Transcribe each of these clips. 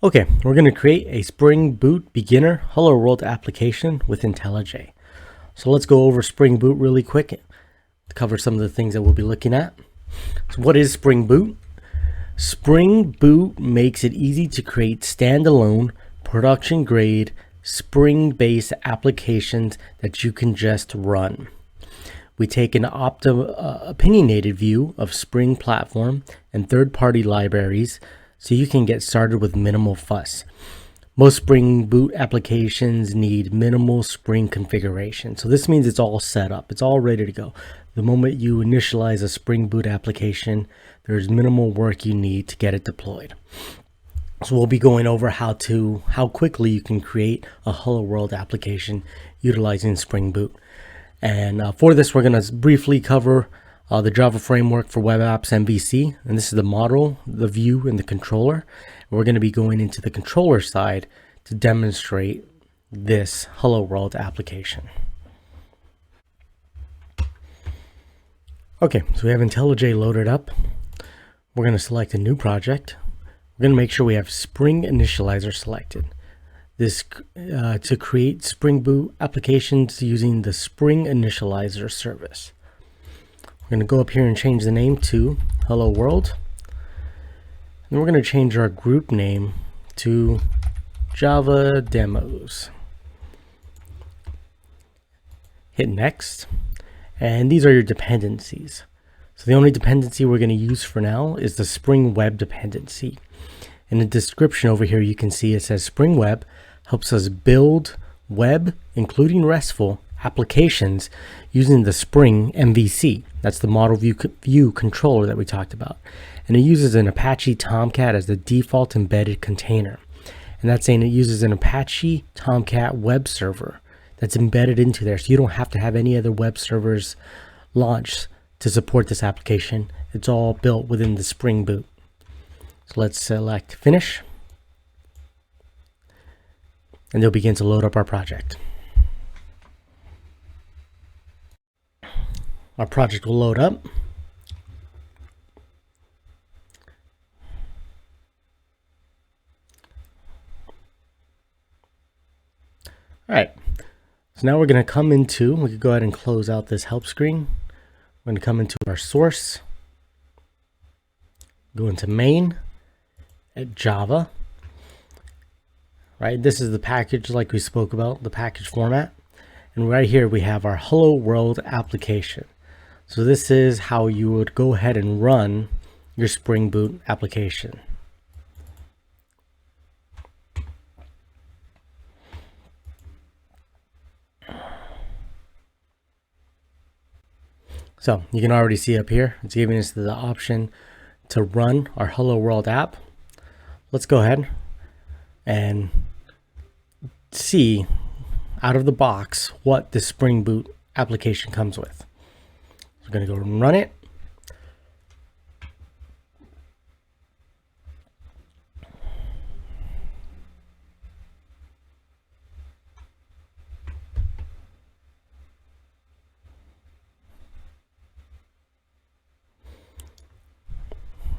Okay, we're going to create a Spring Boot beginner Hello World application with IntelliJ. So let's go over Spring Boot really quick to cover some of the things that we'll be looking at. So what is Spring Boot? Spring Boot makes it easy to create standalone, production-grade, Spring-based applications that you can just run. We take an opinionated view of Spring platform and third-party libraries so you can get started with minimal fuss. Most Spring Boot applications need minimal Spring configuration. So this means it's all set up. It's all ready to go. The moment you initialize a Spring Boot application, there's minimal work you need to get it deployed. So we'll be going over how quickly you can create a Hello World application utilizing Spring Boot. And for this, we're going to briefly cover the Java framework for web apps MVC, and this is the model, the view, and the controller. We're going to be going into the controller side to demonstrate this Hello World application. Okay, so we have IntelliJ loaded up. We're going to select a new project. We're going to make sure we have Spring Initializer selected. This to create Spring Boot applications using the Spring Initializer service. We're going to go up here and change the name to Hello World. And we're going to change our group name to Java Demos. Hit next. And these are your dependencies. So the only dependency we're going to use for now is the Spring Web dependency. In the description over here, you can see it says Spring Web helps us build web, including RESTful, applications using the Spring MVC. That's the model view controller that we talked about. And it uses an Apache Tomcat as the default embedded container. And that's saying it uses an Apache Tomcat web server that's embedded into there. So you don't have to have any other web servers launched to support this application. It's all built within the Spring Boot. So let's select Finish. And it'll begin to load up our project. Our project will load up. All right, so now we're going to come into, we could go ahead and close out this help screen. We're going to come into our source, go into main at Java. Right, this is the package like we spoke about, the package format. And right here we have our Hello World application. So this is how you would go ahead and run your Spring Boot application. So you can already see up here, it's giving us the option to run our Hello World app. Let's go ahead and see out of the box what the Spring Boot application comes with. We're going to go and run it.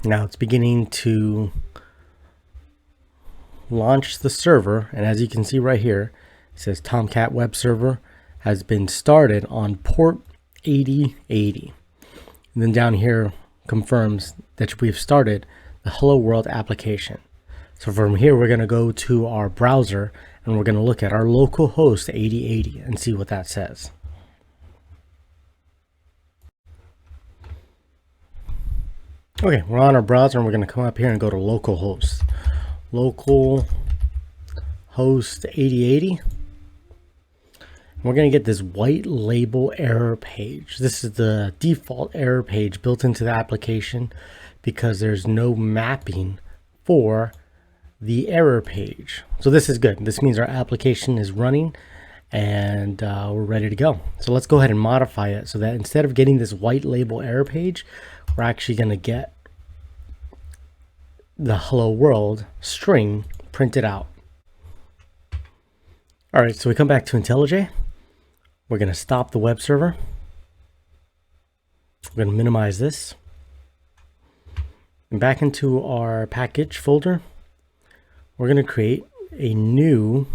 Now it's beginning to launch the server, and as you can see right here, it says Tomcat web server has been started on port 8080. And then down here confirms that we've started the Hello World application. So from here we're going to go to our browser and we're going to look at our local host 8080 and see what that says. Okay, we're on our browser and we're going to come up here and go to localhost. Localhost 8080. We're going to get this white label error page. This is the default error page built into the application because there's no mapping for the error page. So this is good. This means our application is running and we're ready to go. So let's go ahead and modify it so that instead of getting this white label error page, we're actually going to get the Hello World string printed out. All right, so we come back to IntelliJ. We're going to stop the web server. We're going to minimize this. And back into our package folder, we're going to create a new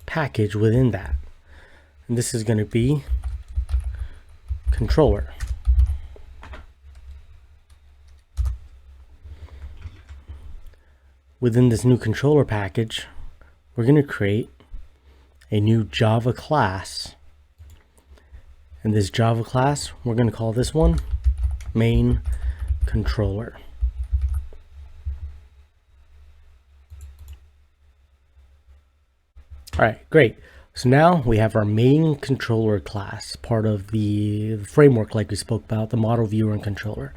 package within that. And this is going to be controller. Within this new controller package, we're going to create a new Java class. And this Java class, we're going to call this one main controller. All right, great. So now we have our main controller class, part of the framework like we spoke about, the model viewer and controller.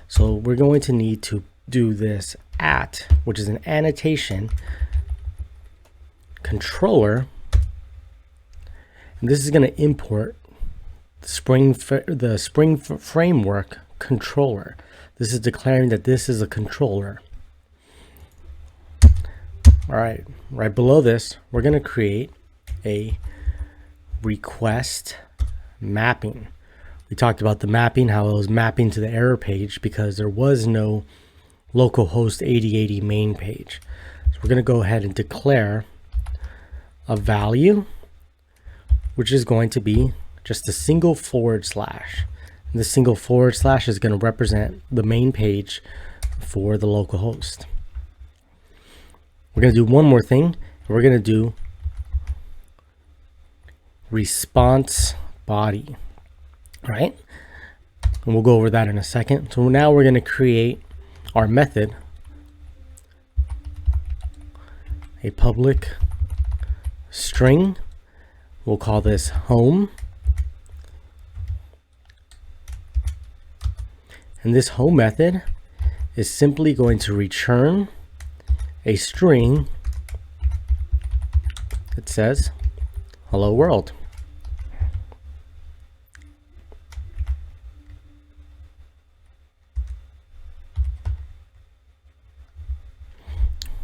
So we're going to need to do this at, which is an annotation, controller. And this is going to import the Spring framework controller. This is declaring that this is a controller. All right, right below this, we're going to create a request mapping. We talked about the mapping, how it was mapping to the error page because there was no localhost 8080 main page. So we're going to go ahead and declare a value, which is going to be just a single forward slash. And this single forward slash is going to represent the main page for the localhost. We're going to do one more thing. We're going to do response body, right? And we'll go over that in a second. So now we're going to create our method, a public string. We'll call this home. And this home method is simply going to return a string that says hello world.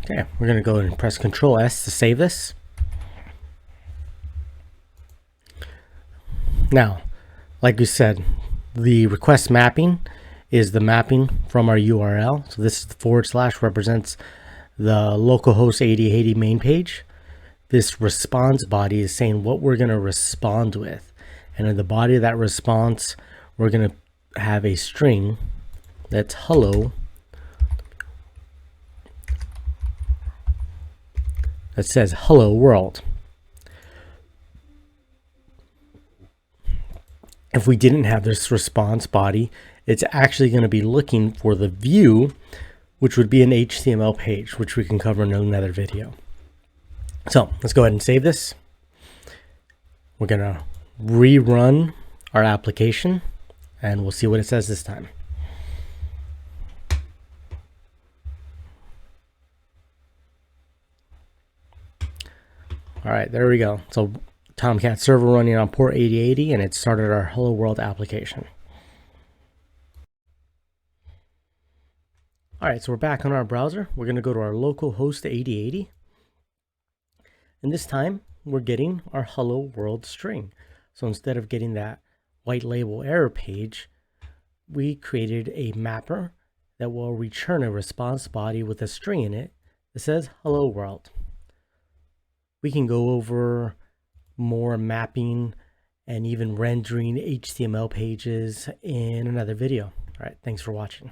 Okay, we're going to go and press Control S to save this. Now, like we said, the request mapping is the mapping from our URL. So this forward slash represents the localhost 8080 main page. This response body is saying what we're going to respond with. And in the body of that response, we're going to have a string that's hello, that says hello world. If we didn't have this response body, it's actually going to be looking for the view, which would be an HTML page, which we can cover in another video. So let's go ahead and save this. We're going to rerun our application and we'll see what it says this time. All right, there we go. So Tomcat server running on port 8080 and it started our Hello World application. All right, so we're back on our browser. We're going to go to our localhost 8080. And this time we're getting our hello world string. So instead of getting that white label error page, we created a mapper that will return a response body with a string in it that says hello world. We can go over more mapping and even rendering HTML pages in another video. All right, thanks for watching.